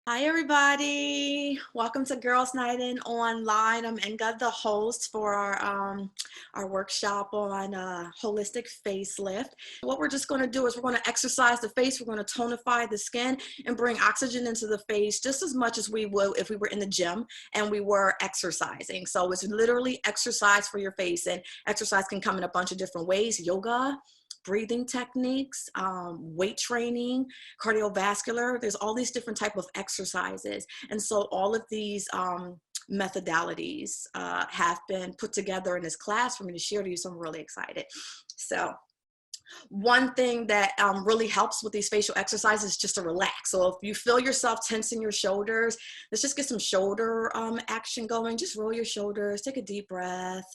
Hi, everybody. Welcome to Girls Night In Online. I'm Inga, the host for our workshop on holistic facelift. What we're just going to do is we're going to exercise the face. We're going to tonify the skin and bring oxygen into the face just as much as we would if we were in the gym and we were exercising. So it's literally exercise for your face, and exercise can come in a bunch of different ways: yoga, breathing techniques, weight training, cardiovascular. There's all these different type of exercises. And so all of these methodalities have been put together in this class for me to share to you. So I'm really excited. So one thing that really helps with these facial exercises is just to relax. So if you feel yourself tensing your shoulders, let's just get some shoulder action going. Just roll your shoulders, take a deep breath.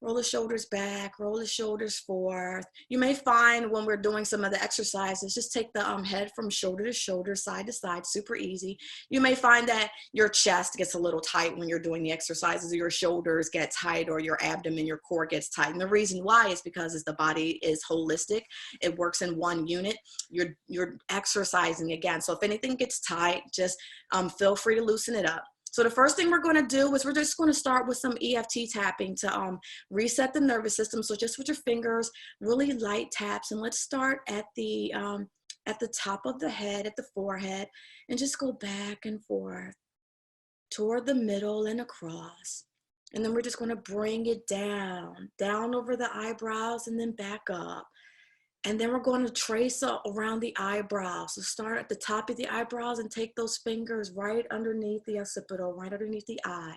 Roll the shoulders back, roll the shoulders forth. You may find when we're doing some of the exercises, just take the head from shoulder to shoulder, side to side, super easy. You may find that your chest gets a little tight when you're doing the exercises, or your shoulders get tight, or your abdomen, your core gets tight. And the reason why is because as the body is holistic, it works in one unit. You're exercising again. So if anything gets tight, just feel free to loosen it up. So the first thing we're going to do is we're just going to start with some EFT tapping to reset the nervous system. So just with your fingers, really light taps, and let's start at the top of the head, at the forehead, and just go back and forth toward the middle and across. And then we're just going to bring it down over the eyebrows and then back up. And then we're going to trace around the eyebrows. So start at the top of the eyebrows and take those fingers right underneath the occipital, right underneath the eye.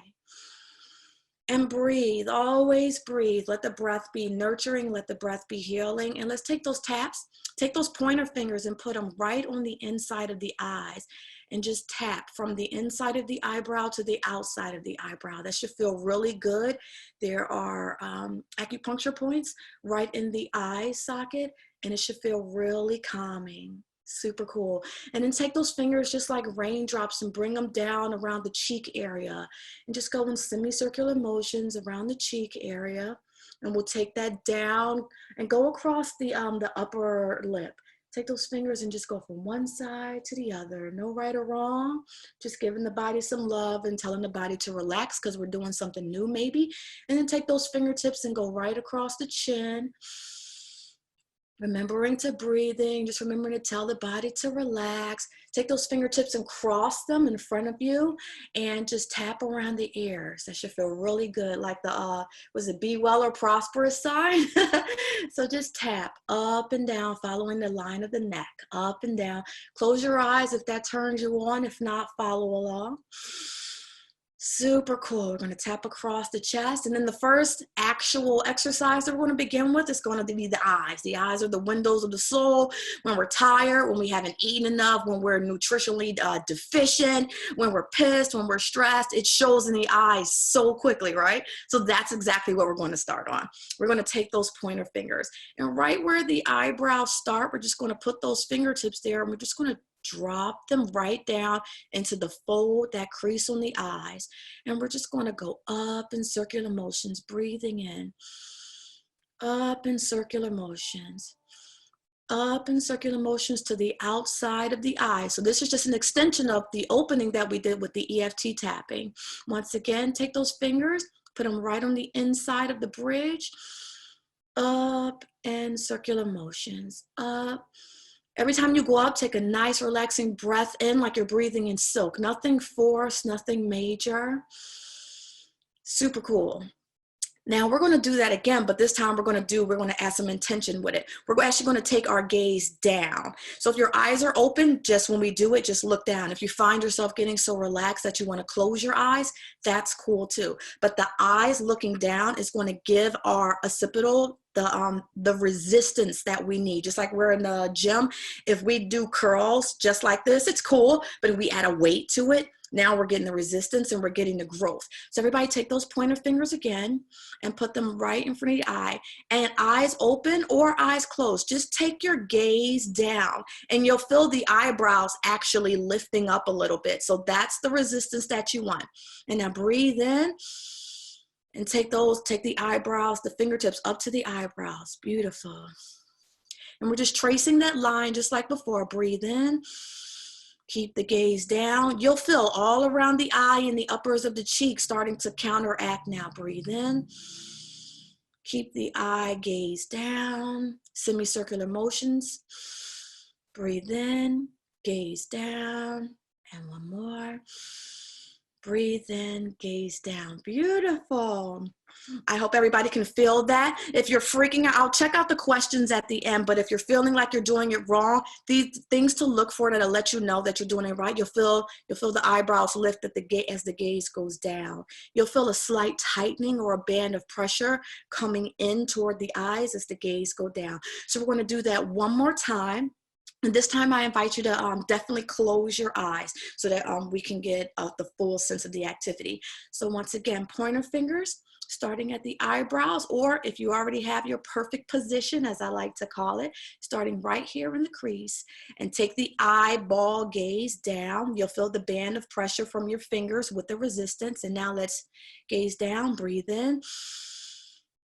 And breathe, always breathe. Let the breath be nurturing, let the breath be healing. And let's take those taps, take those pointer fingers and put them right on the inside of the eyes. And just tap from the inside of the eyebrow to the outside of the eyebrow. That should feel really good. There are acupuncture points right in the eye socket, and it should feel really calming. Super cool. And then take those fingers just like raindrops and bring them down around the cheek area, and just go in semicircular motions around the cheek area. And we'll take that down and go across the upper lip. Take those fingers and just go from one side to the other. No right or wrong. Just giving the body some love and telling the body to relax because we're doing something new maybe. And then take those fingertips and go right across the chin. Remembering to breathing, just remembering to tell the body to relax. Take those fingertips and cross them in front of you and just tap around the ears. That should feel really good, like the, was it Be Well or Prosperous sign? So just tap up and down, following the line of the neck, up and down. Close your eyes if that turns you on. If not, follow along. Super cool. We're going to tap across the chest. And then the first actual exercise that we're going to begin with is going to be the eyes. The eyes are the windows of the soul. When we're tired, when we haven't eaten enough, when we're nutritionally deficient, when we're pissed, when we're stressed, it shows in the eyes so quickly, right? So that's exactly what we're going to start on. We're going to take those pointer fingers. And right where the eyebrows start, we're just going to put those fingertips there, and we're just going to drop them right down into the fold, that crease on the eyes. And we're just going to go up in circular motions, breathing in, up in circular motions, up in circular motions to the outside of the eye. So this is just an extension of the opening that we did with the EFT tapping. Once again, take those fingers, put them right on the inside of the bridge, up and circular motions, up. Every time you go up, take a nice relaxing breath in like you're breathing in silk. Nothing forced, nothing major. Super cool. Now we're going to do that again, but this time we're going to add some intention with it. We're actually going to take our gaze down. So if your eyes are open, just when we do it, just look down. If you find yourself getting so relaxed that you want to close your eyes, that's cool too. But the eyes looking down is going to give our occipital the resistance that we need. Just like we're in the gym, if we do curls just like this, it's cool, but if we add a weight to it, now we're getting the resistance and we're getting the growth. So everybody take those pointer fingers again and put them right in front of the eye, and eyes open or eyes closed. Just take your gaze down and you'll feel the eyebrows actually lifting up a little bit. So that's the resistance that you want. And now breathe in and take the eyebrows, the fingertips up to the eyebrows. Beautiful. And we're just tracing that line just like before. Breathe in. Keep the gaze down. You'll feel all around the eye and the uppers of the cheek starting to counteract now. Breathe in. Keep the eye gaze down. Semicircular motions. Breathe in, gaze down, and one more. Breathe in, gaze down. Beautiful. I hope everybody can feel that. If you're freaking out, I'll check out the questions at the end, but if you're feeling like you're doing it wrong, these things to look for that'll let you know that you're doing it right. You'll feel the eyebrows lift at as the gaze goes down. You'll feel a slight tightening or a band of pressure coming in toward the eyes as the gaze go down. So we're going to do that one more time. And this time I invite you to definitely close your eyes so that we can get the full sense of the activity. So once again, pointer fingers starting at the eyebrows, or if you already have your perfect position, as I like to call it, starting right here in the crease, and take the eyeball gaze down. You'll feel the band of pressure from your fingers with the resistance. And now let's gaze down, breathe in.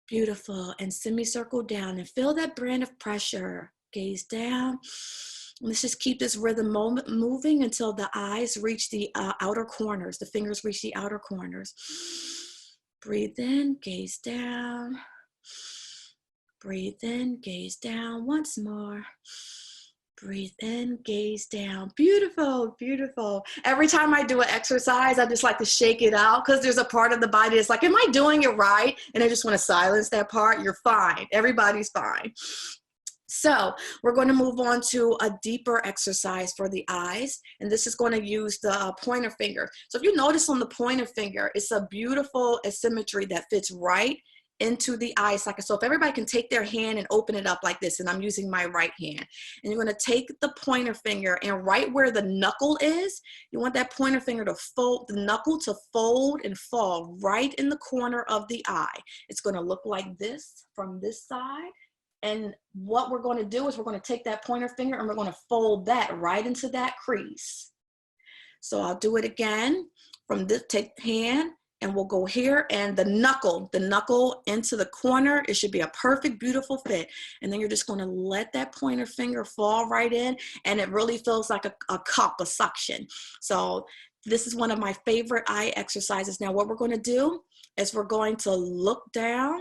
Beautiful. And semicircle down and feel that band of pressure. Gaze down. Let's just keep this rhythm moving until the eyes reach the outer corners. The fingers reach the outer corners. Breathe in, gaze down. Breathe in, gaze down. Once more. Breathe in, gaze down. Beautiful, beautiful. Every time I do an exercise, I just like to shake it out because there's a part of the body that's like, am I doing it right? And I just want to silence that part. You're fine. Everybody's fine. So we're going to move on to a deeper exercise for the eyes, and this is going to use the pointer finger. So if you notice on the pointer finger, it's a beautiful asymmetry that fits right into the eye socket. So if everybody can take their hand and open it up like this, and I'm using my right hand, and you're going to take the pointer finger, and right where the knuckle is, you want that pointer finger to fold, the knuckle to fold and fall right in the corner of the eye. It's going to look like this from this side. And what we're going to do is we're going to take that pointer finger and we're going to fold that right into that crease. So I'll do it again from this, take hand, and we'll go here, and the knuckle into the corner. It should be a perfect, beautiful fit. And then you're just going to let that pointer finger fall right in, and it really feels like a cup, a suction. So this is one of my favorite eye exercises. Now what we're going to do is we're going to look down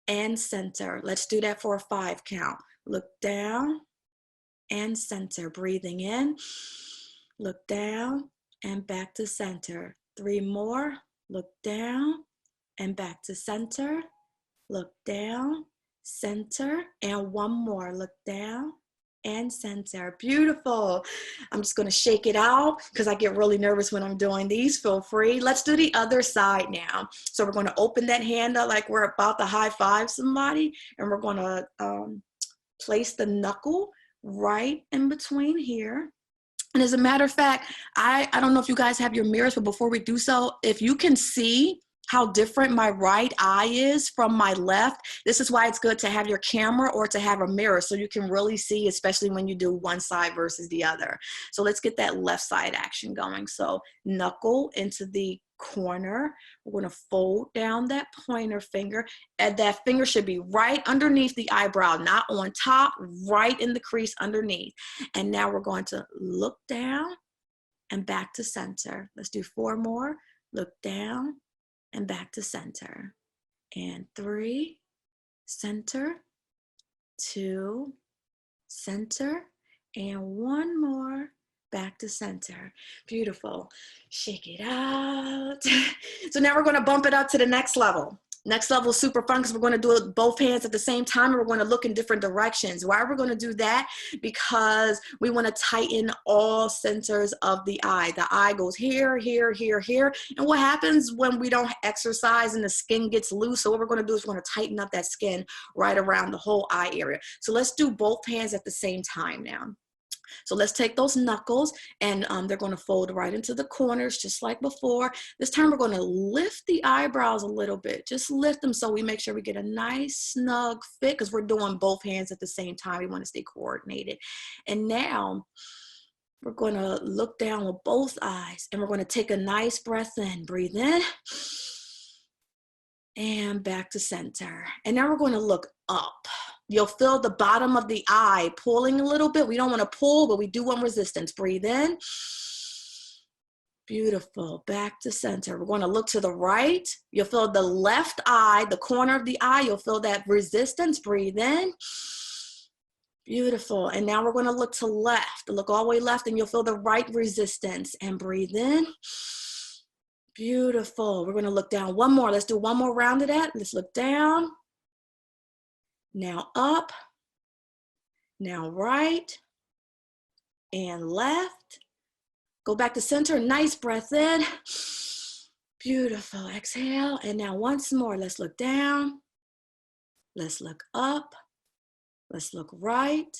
and center. Let's do that for a 5 count. Look down and center. Breathing in, look down and back to center. 3 more. Look down and back to center. Look down, center, and 1 more. Look down and center. Beautiful. I'm just going to shake it out because I get really nervous when I'm doing these. Feel free. Let's do the other side now. So we're going to open that hand up like we're about to high five somebody, and we're going to place the knuckle right in between here. And as a matter of fact, I don't know if you guys have your mirrors, but before we do so, if you can see how different my right eye is from my left, this is why it's good to have your camera or to have a mirror so you can really see, especially when you do one side versus the other. So let's get that left side action going. So knuckle into the corner. We're going to fold down that pointer finger, and that finger should be right underneath the eyebrow, not on top, right in the crease underneath. And now we're going to look down and back to center. Let's do 4 more. Look down and back to center. And 3, center, 2, center, and 1 more, back to center. Beautiful. Shake it out. So now we're going to bump it up to the next level. Next level is super fun because we're going to do it with both hands at the same time, and we're going to look in different directions. Why are we going to do that? Because we want to tighten all centers of the eye. The eye goes here, here, here, here. And what happens when we don't exercise and the skin gets loose? So what we're going to do is we're going to tighten up that skin right around the whole eye area. So let's do both hands at the same time now. So let's take those knuckles, and they're going to fold right into the corners just like before. This time we're going to lift the eyebrows a little bit. Just lift them so we make sure we get a nice snug fit because we're doing both hands at the same time. We want to stay coordinated. And now we're going to look down with both eyes, and we're going to take a nice breath in. Breathe in and back to center. And now we're going to look up. You'll feel the bottom of the eye pulling a little bit. We don't want to pull, but we do want resistance. Breathe in. Beautiful. Back to center. We're going to look to the right. You'll feel the left eye, the corner of the eye. You'll feel that resistance. Breathe in. Beautiful. And now we're going to look to left. Look all the way left, and you'll feel the right resistance. And breathe in. Beautiful. We're going to look down one more. Let's do one more round of that. Let's look down. Now up. Now right. And left. Go back to center. Nice breath in. Beautiful. Exhale. And now once more. Let's look down. Let's look up. Let's look right.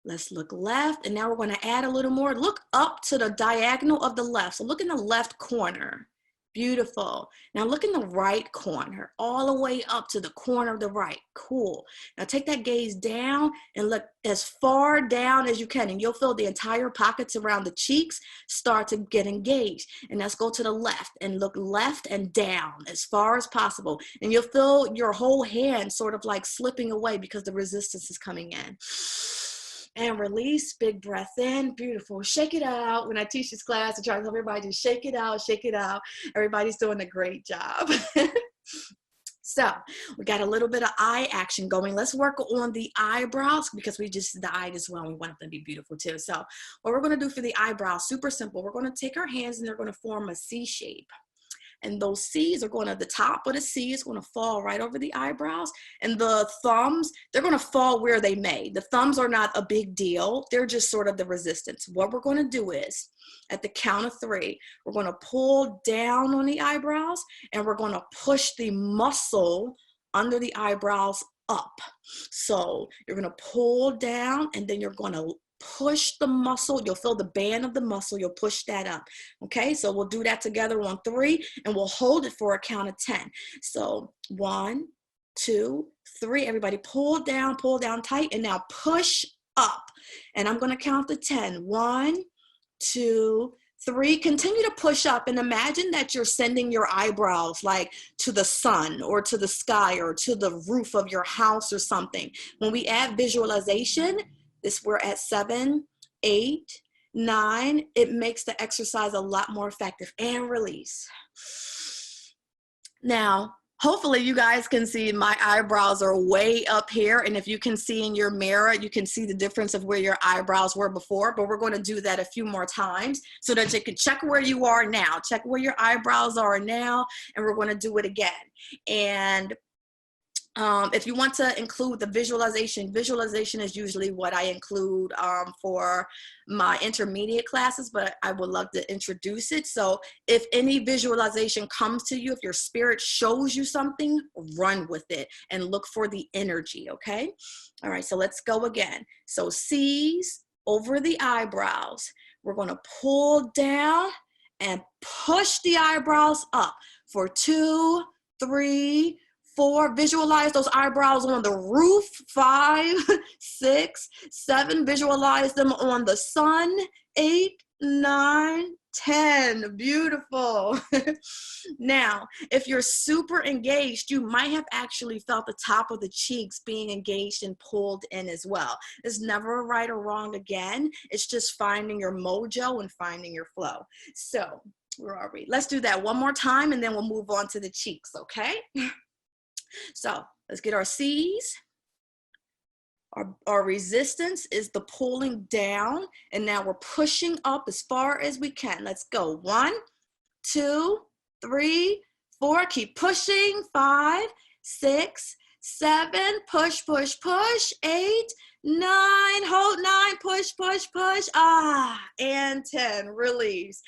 Let's look left. And now we're going to add a little more. Look up to the diagonal of the left. So look in the left corner. Beautiful. Now look in the right corner, all the way up to the corner of the right. Cool. Now take that gaze down and look as far down as you can, and you'll feel the entire pockets around the cheeks start to get engaged. And let's go to the left and look left and down as far as possible. And you'll feel your whole hand sort of like slipping away because the resistance is coming in. And release, big breath in, beautiful. Shake it out. When I teach this class, I try to tell everybody to shake it out, shake it out. Everybody's doing a great job. So we got a little bit of eye action going. Let's work on the eyebrows because we just did the eye as well. We want them to be beautiful too. So what we're going to do for the eyebrows, super simple. We're going to take our hands and they're going to form a C shape. And those C's are going to, the top of the C is going to fall right over the eyebrows. And the thumbs, they're going to fall where they may. The thumbs are not a big deal. They're just sort of the resistance. What we're going to do is, at the count of 3, we're going to pull down on the eyebrows and we're going to push the muscle under the eyebrows up. So you're going to pull down and then you're going to push the muscle. You'll feel the band of the muscle. You'll push that up. Okay, so we'll do that together on 3 and we'll hold it for a count of 10. So 1, 2, 3. Everybody pull down tight, and now push up. And I'm going to count to 10. 1, 2, 3. Continue to push up and imagine that you're sending your eyebrows like to the sun or to the sky or to the roof of your house or something. When we add visualization, we're at 7, 8, 9. It makes the exercise a lot more effective. And release. Now, hopefully you guys can see my eyebrows are way up here. And if you can see in your mirror, you can see the difference of where your eyebrows were before. But we're going to do that a few more times so that you can check where you are now. Check where your eyebrows are now. And we're going to do it again. And if you want to include the visualization is usually what I include for my intermediate classes, but I would love to introduce it. So if any visualization comes to you, if your spirit shows you something, run with it and look for the energy, okay? All right, so let's go again. So C's over the eyebrows. We're going to pull down and push the eyebrows up for 2, 3, 4, visualize those eyebrows on the roof. 5, 6, 7, visualize them on the sun. 8, 9, 10, beautiful. Now, if you're super engaged, you might have actually felt the top of the cheeks being engaged and pulled in as well. There's never a right or wrong again. It's just finding your mojo and finding your flow. So, where are we? Let's do that one more time and then we'll move on to the cheeks, okay? So let's get our C's. Our resistance is the pulling down, and now we're pushing up as far as we can. Let's go. 1, 2, 3, 4. Keep pushing. 5, 6, 7. Push, push, push. 8, 9. Hold 9. Push, push, push. And 10. Release.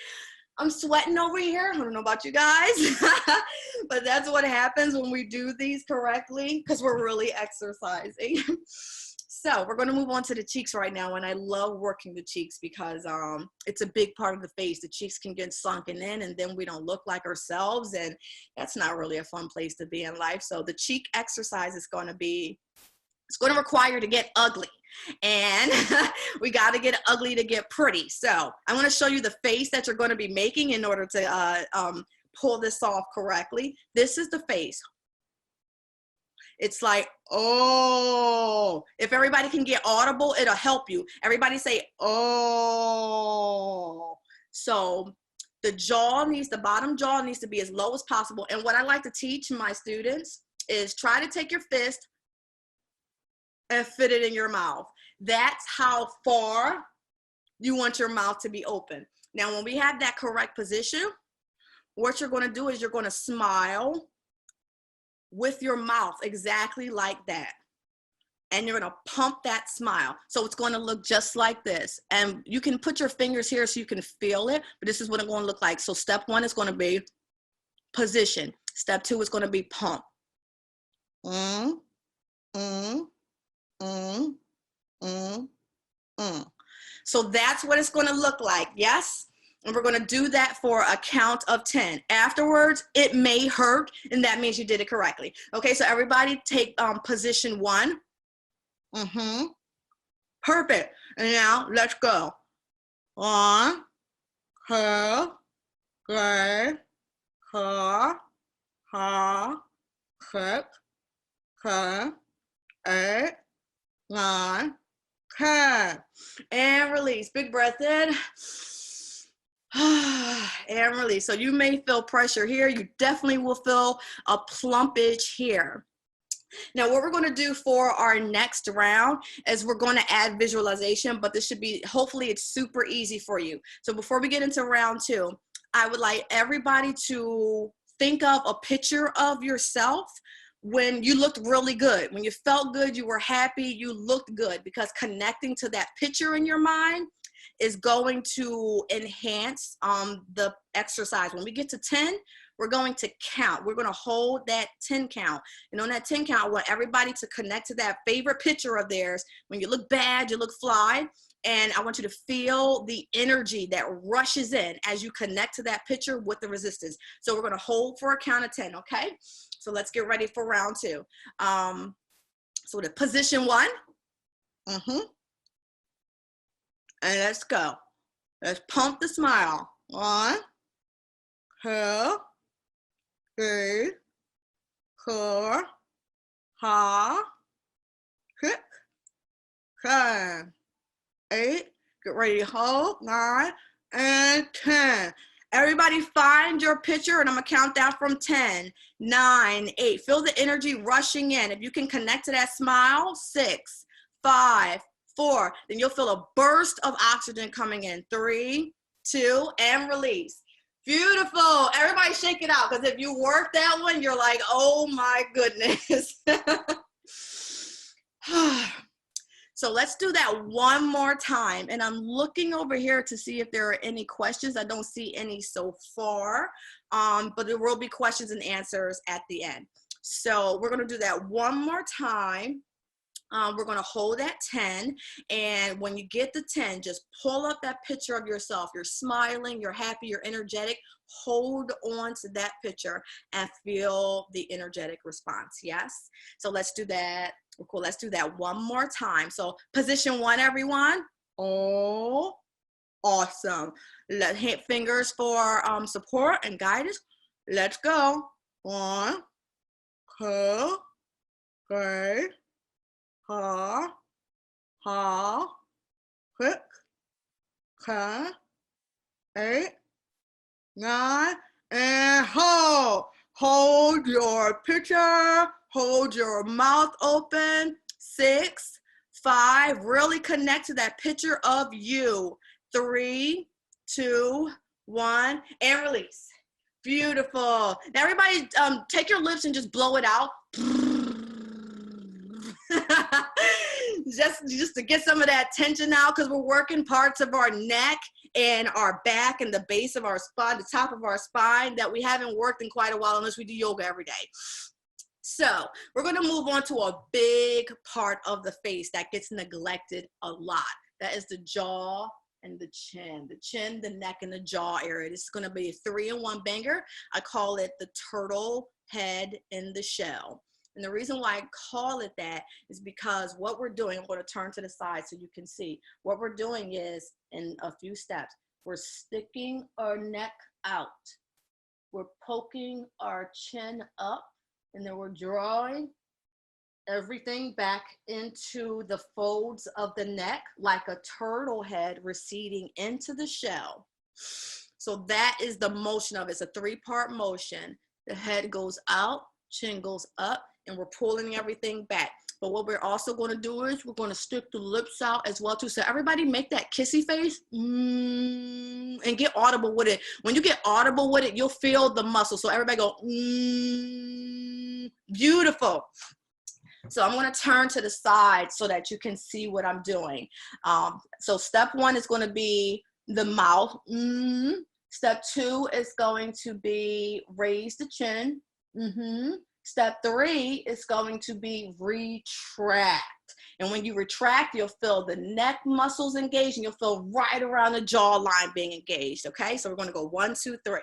I'm sweating over here. I don't know about you guys, but that's what happens when we do these correctly because we're really exercising. So we're going to move on to the cheeks right now. And I love working the cheeks because it's a big part of the face. The cheeks can get sunken in and then we don't look like ourselves. And that's not really a fun place to be in life. So the cheek exercise is going to be, it's going to require you to get ugly. And we got to get ugly to get pretty. So I want to show you the face that you're going to be making in order to pull this off correctly. This is the face. It's like, oh. If everybody can get audible, it'll help you. Everybody say, oh. So the bottom jaw needs to be as low as possible. And what I like to teach my students is try to take your fist and fit it in your mouth. That's how far you want your mouth to be open. Now, when we have that correct position, what you're going to do is you're going to smile with your mouth exactly like that. And you're going to pump that smile. So it's going to look just like this. And you can put your fingers here so you can feel it, but this is what it's going to look like. So step 1 is going to be position. Step 2 is going to be pump. So that's what it's going to look like. Yes. And we're going to do that for a count of 10. Afterwards, it may hurt, and that means you did it correctly. Okay, so everybody take position 1. Perfect. And now let's go. 1, 2, 3, 4, 5, 6, 7, 8, 9, 10. And release. Big breath in. And release. So you may feel pressure here. You definitely will feel a plumpage here. Now, what we're going to do for our next round is we're going to add visualization, but this should be, hopefully it's super easy for you. So before we get into round 2, I would like everybody to think of a picture of yourself when you looked really good, when you felt good, you were happy, you looked good, because connecting to that picture in your mind is going to enhance the exercise. When we get to 10, we're going to count. We're going to hold that 10 count. And on that 10 count, I want everybody to connect to that favorite picture of theirs. When you look bad, you look fly. And I want you to feel the energy that rushes in as you connect to that picture with the resistance. So we're going to hold for a count of 10, okay? So let's get ready for round 2. So the position 1. And let's go. Let's pump the smile. 1, 2, 3, 4, 5, 6, 7, 8. Get ready to hold. 9 and 10. Everybody find your picture, and I'm gonna count down from 10, 9, 8. Feel the energy rushing in. If you can connect to that smile, 6, 5, 4. Then you'll feel a burst of oxygen coming in. 3, 2, and release. Beautiful. Everybody shake it out, because if you work that one, you're like, oh my goodness. So let's do that one more time. And I'm looking over here to see if there are any questions. I don't see any so far, but there will be questions and answers at the end. So we're going to do that one more time. We're going to hold at 10, and when you get to 10, just pull up that picture of yourself. You're smiling, you're happy, you're energetic. Hold on to that picture and feel the energetic response. Yes? So let's do that. Cool. Let's do that one more time. So position 1, everyone. Oh, awesome. Let's hit fingers for support and guidance. Let's go. 1, 2, 3, 4, 5, 6, 7, 8, 9, and hold. Hold your picture. Hold your mouth open. 6, 5. Really connect to that picture of you. 3, 2, 1, and release. Beautiful. Now everybody, take your lips and just blow it out. just to get some of that tension out, because we're working parts of our neck and our back and the base of our spine, the top of our spine, that we haven't worked in quite a while unless we do yoga every day. So we're going to move on to a big part of the face that gets neglected a lot. That is the jaw and the chin, the neck, and the jaw area. This is going to be a 3-in-1 banger. I call it the turtle head in the shell. And the reason why I call it that is because what we're doing, I'm going to turn to the side so you can see. What we're doing is, in a few steps, we're sticking our neck out. We're poking our chin up, and then we're drawing everything back into the folds of the neck like a turtle head receding into the shell. So that is the motion of it. It's a three-part motion. The head goes out, chin goes up, and we're pulling everything back. But what we're also going to do is we're going to stick the lips out as well too. So everybody make that kissy face and get audible with it. When you get audible with it, you'll feel the muscle. So everybody go beautiful. So I'm going to turn to the side so that you can see what I'm doing. So step one is going to be the mouth. Step two is going to be raise the chin. Step three is going to be retract. And when you retract, you'll feel the neck muscles engaged and you'll feel right around the jawline being engaged. Okay, so we're going to go 1, 2, 3.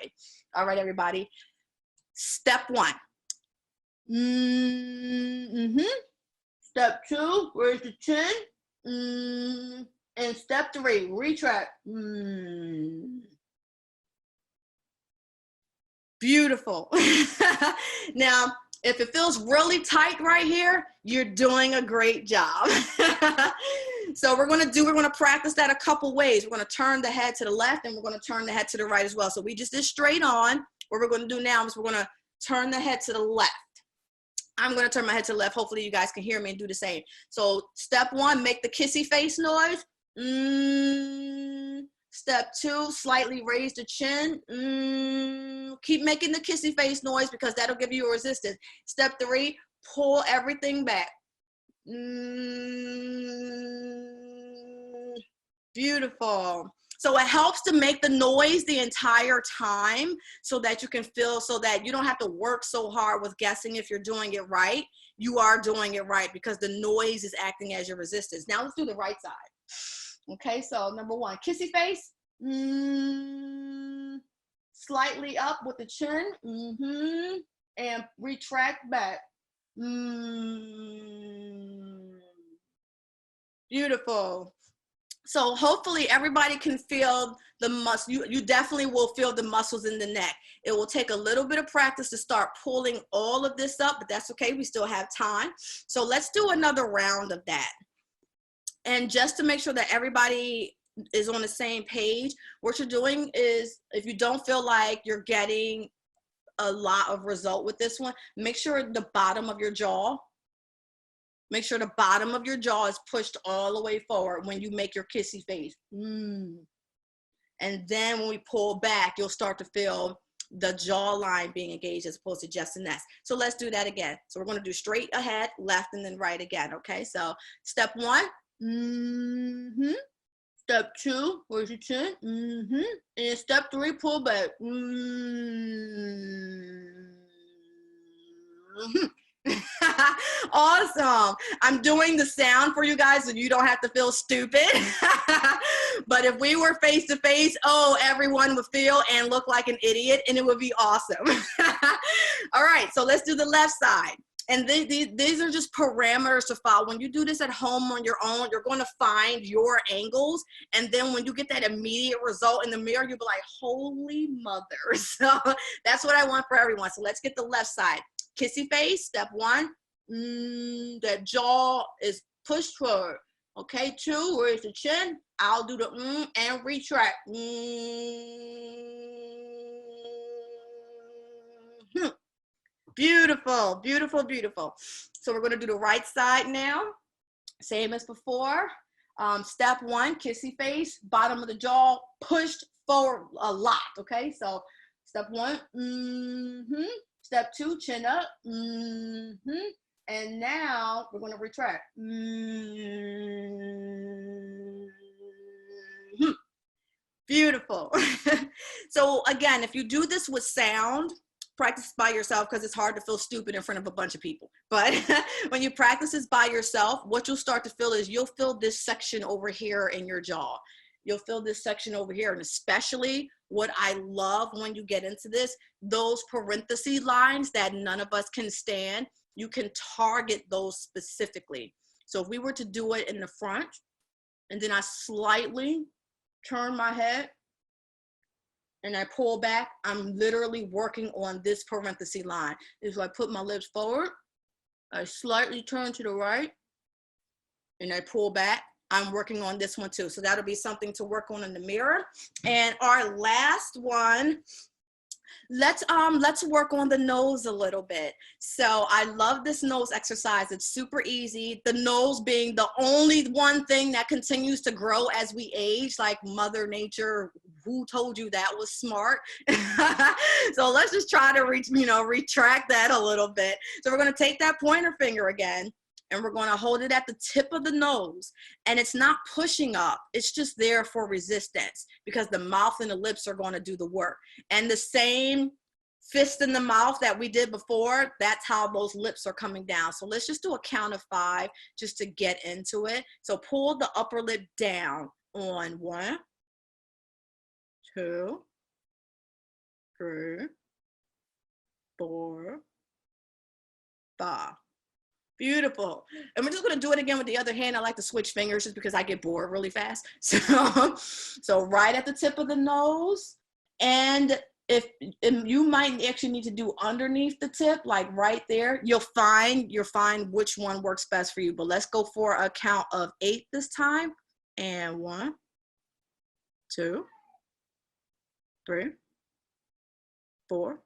All right, everybody. Step one. Step two, raise the chin. And step three, retract. Beautiful. Now, if it feels really tight right here, you're doing a great job. So we're going to practice that a couple ways. We're going to turn the head to the left and we're going to turn the head to the right as well. So we just did straight on. What we're going to do now is we're going to turn the head to the left. I'm going to turn my head to the left. Hopefully you guys can hear me and do the same. So step one, make the kissy face noise. Step two, slightly raise the chin. Keep making the kissy face noise because that'll give you a resistance. Step three, pull everything back. Beautiful. So it helps to make the noise the entire time so that you can feel, so that you don't have to work so hard with guessing if you're doing it right. You are doing it right because the noise is acting as your resistance. Now let's do the right side. Okay, so number one, kissy face. Slightly up with the chin. And retract back. Beautiful. So hopefully everybody can feel the muscle. You definitely will feel the muscles in the neck. It will take a little bit of practice to start pulling all of this up, but that's okay. We still have time. So let's do another round of that. And just to make sure that everybody is on the same page, what you're doing is, if you don't feel like you're getting a lot of result with this one, make sure the bottom of your jaw, make sure the bottom of your jaw is pushed all the way forward when you make your kissy face. And then when we pull back, you'll start to feel the jawline being engaged as opposed to just the neck. So let's do that again. So we're going to do straight ahead, left, and then right again. Okay, so step one. Step two, where's your chin? And step three, pull back. Awesome. I'm doing the sound for you guys so you don't have to feel stupid. But if we were face to face, oh, everyone would feel and look like an idiot, and it would be awesome. All right, so let's do the left side. And these are just parameters to follow. When you do this at home on your own, you're going to find your angles. And then when you get that immediate result in the mirror, you'll be like, holy mother. So that's what I want for everyone. So let's get the left side. Kissy face, step one. That jaw is pushed forward. Okay, two, raise the chin. I'll do the and retract. Beautiful, beautiful, beautiful. So we're going to do the right side now. Same as before. Step one, kissy face, bottom of the jaw pushed forward a lot. Okay, so step one. Step two, chin up. And now we're going to retract. Beautiful. So again, if you do this with sound, practice by yourself, because it's hard to feel stupid in front of a bunch of people. But when you practice this by yourself, what you'll start to feel is you'll feel this section over here in your jaw. You'll feel this section over here. And especially what I love when you get into this, those parenthesis lines that none of us can stand, you can target those specifically. So if we were to do it in the front, and then I slightly turn my head, and I pull back, I'm literally working on this parenthesis line. Is I put my lips forward, I slightly turn to the right, and I pull back. I'm working on this one too. So that'll be something to work on in the mirror. And our last one, let's work on the nose a little bit. So I love this nose exercise. It's super easy. The nose being the only one thing that continues to grow as we age, like Mother Nature. Who told you that was smart? So let's just try to retract that a little bit. So we're going to take that pointer finger again, and we're going to hold it at the tip of the nose, and it's not pushing up. It's just there for resistance, because the mouth and the lips are going to do the work. And the same fist in the mouth that we did before, that's how those lips are coming down. So let's just do a count of 5 just to get into it. So pull the upper lip down on 1, 2, 3, 4, 5. Beautiful. And we're just going to do it again with the other hand. I like to switch fingers just because I get bored really fast. So right at the tip of the nose. And if you might actually need to do underneath the tip, like right there, you'll find which one works best for you. But let's go for a count of 8 this time. And 1, 2, 3, 4,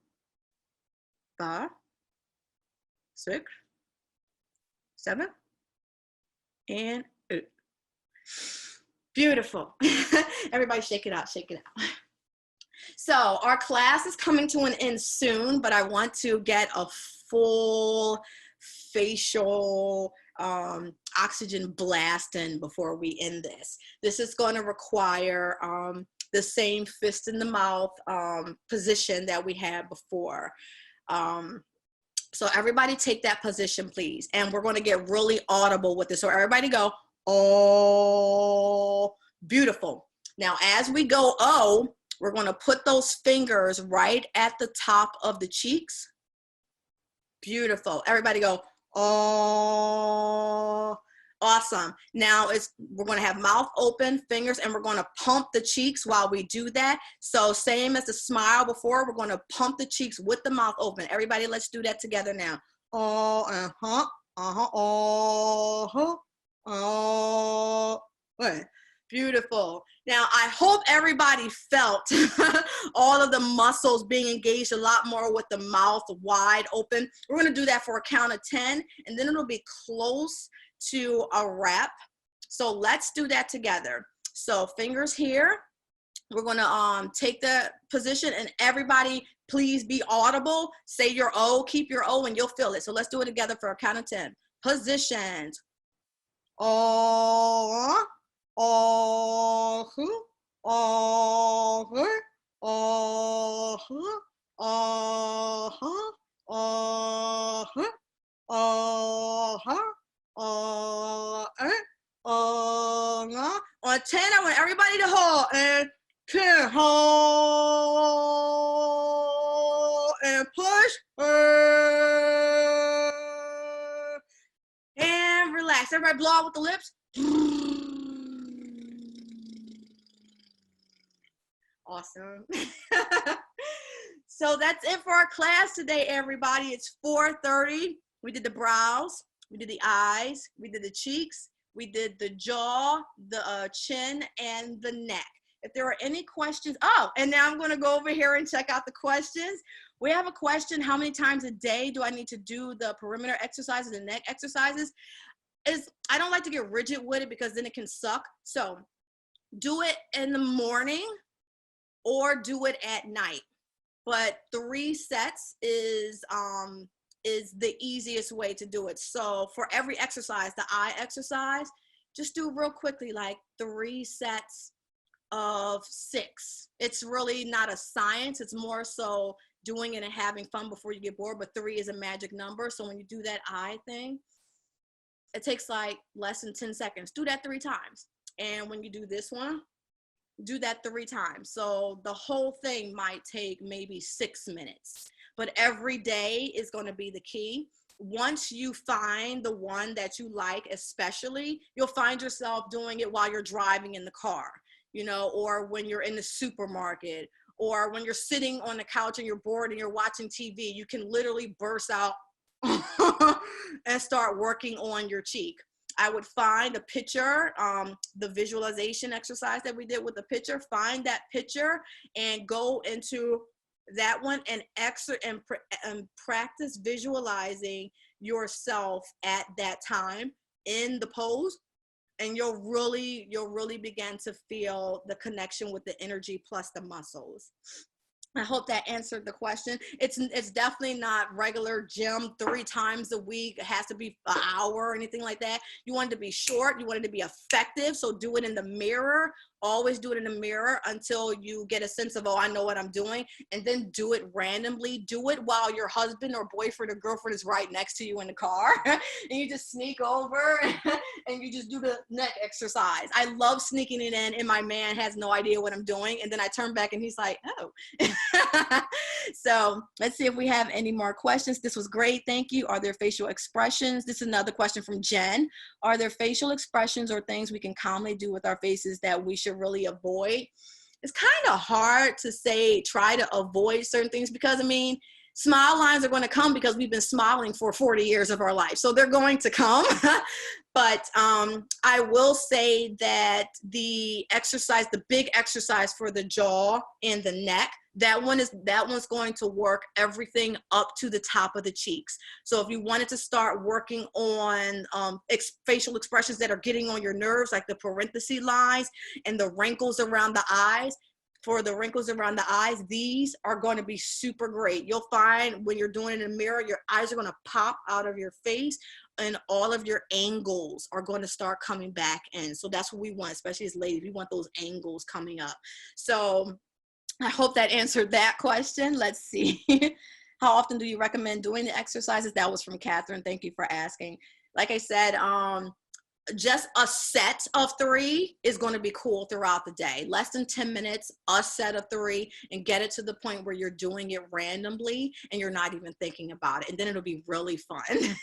5, 6, 7, and 8. Beautiful. Everybody shake it out, shake it out. So our class is coming to an end soon, but I want to get a full facial oxygen blast in before we end this. This is going to require the same fist in the mouth position that we had before. So everybody take that position, please. And we're going to get really audible with this. So everybody go, oh, beautiful. Now, as we go, oh, we're going to put those fingers right at the top of the cheeks. Beautiful. Everybody go, oh, awesome. Now we're going to have mouth open, fingers, and we're going to pump the cheeks while we do that. So same as the smile before, we're going to pump the cheeks with the mouth open. Everybody, let's do that together now. Oh, uh-huh, uh-huh, oh, oh. Good. Beautiful. Now, I hope everybody felt all of the muscles being engaged a lot more with the mouth wide open. We're going to do that for a count of 10, and then it'll be close to a wrap. So let's do that together. So fingers here. We're going to take the position, and everybody please be audible. Say your O, keep your O, and you'll feel it. So let's do it together for a count of 10. Positions. Oh, oh, oh, oh, oh, oh, on 10, I want everybody to hold, and 10, hold, and push, and relax. Everybody blow out with the lips. Awesome. So that's it for our class today, everybody. It's 4:30. We did the brows, we did the eyes, we did the cheeks, we did the jaw, the chin, and the neck. If there are any questions, oh, and now I'm going to go over here and check out the questions. We have a question: how many times a day do I need to do the perimeter exercises and neck exercises? I don't like to get rigid with it because then it can suck. So do it in the morning or do it at night. But 3 sets is the easiest way to do it. So for every exercise, the eye exercise, just do real quickly, like 3 sets of 6. It's really not a science. It's more so doing it and having fun before you get bored. But 3 is a magic number. So when you do that eye thing, it takes like less than 10 seconds. Do that 3 times. And when you do this one, do that 3 times. So the whole thing might take maybe 6 minutes, but every day is going to be the key. Once you find the one that you like, especially, you'll find yourself doing it while you're driving in the car, you know, or when you're in the supermarket, or when you're sitting on the couch and you're bored and you're watching TV. You can literally burst out and start working on your cheek. I would find a picture, the visualization exercise that we did with the picture, find that picture and go into that one and practice visualizing yourself at that time in the pose, and you'll really begin to feel the connection with the energy plus the muscles. I hope that answered the question. It's definitely not regular gym 3 times a week. It has to be an hour or anything like that. You want it to be short. You want it to be effective. So do it in the mirror. Always do it in the mirror until you get a sense of, oh, I know what I'm doing. And then do it randomly. Do it while your husband or boyfriend or girlfriend is right next to you in the car. And you just sneak over and you just do the neck exercise. I love sneaking it in, and my man has no idea what I'm doing. And then I turn back and he's like, oh. So let's see if we have any more questions. This was great. Thank you. Are there facial expressions? This is another question from Jen. Are there facial expressions or things we can calmly do with our faces that we should really avoid? It's kind of hard to say try to avoid certain things, because I mean, smile lines are going to come because we've been smiling for 40 years of our life. So they're going to come. But I will say that the exercise, the big exercise for the jaw and the neck, that one's going to work everything up to the top of the cheeks. So if you wanted to start working on facial expressions that are getting on your nerves, like the parenthesis lines and the wrinkles around the eyes, for the wrinkles around the eyes, these are going to be super great. You'll find when you're doing it in the mirror, your eyes are going to pop out of your face and all of your angles are going to start coming back in. So that's what we want, especially as ladies. We want those angles coming up. So I hope that answered that question. Let's see. How often do you recommend doing the exercises? That was from Catherine. Thank you for asking. Like I said, just a set of 3 is going to be cool throughout the day. Less than 10 minutes, a set of 3, and get it to the point where you're doing it randomly and you're not even thinking about it. And then it'll be really fun.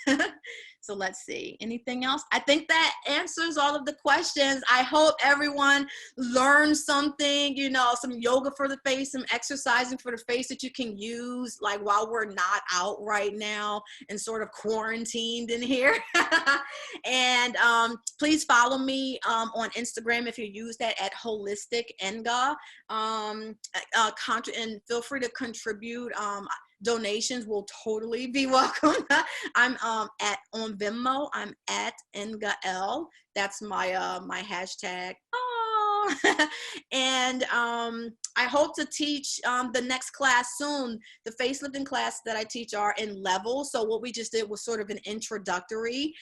So let's see. Anything else? I think that answers all of the questions. I hope everyone learned something, you know, some yoga for the face, some exercising for the face that you can use like while we're not out right now and sort of quarantined in here. And please follow me on Instagram if you use that at Holistic Enga. And feel free to contribute. Donations will totally be welcome. I'm on Venmo. I'm at Engael. That's my my hashtag. And I hope to teach the next class soon. The facelifting class that I teach are in levels. So what we just did was sort of an introductory.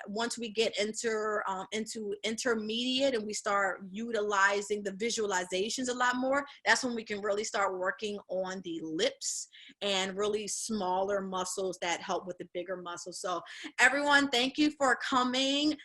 Once we get into intermediate and we start utilizing the visualizations a lot more, that's when we can really start working on the lips and really smaller muscles that help with the bigger muscles. So everyone, thank you for coming.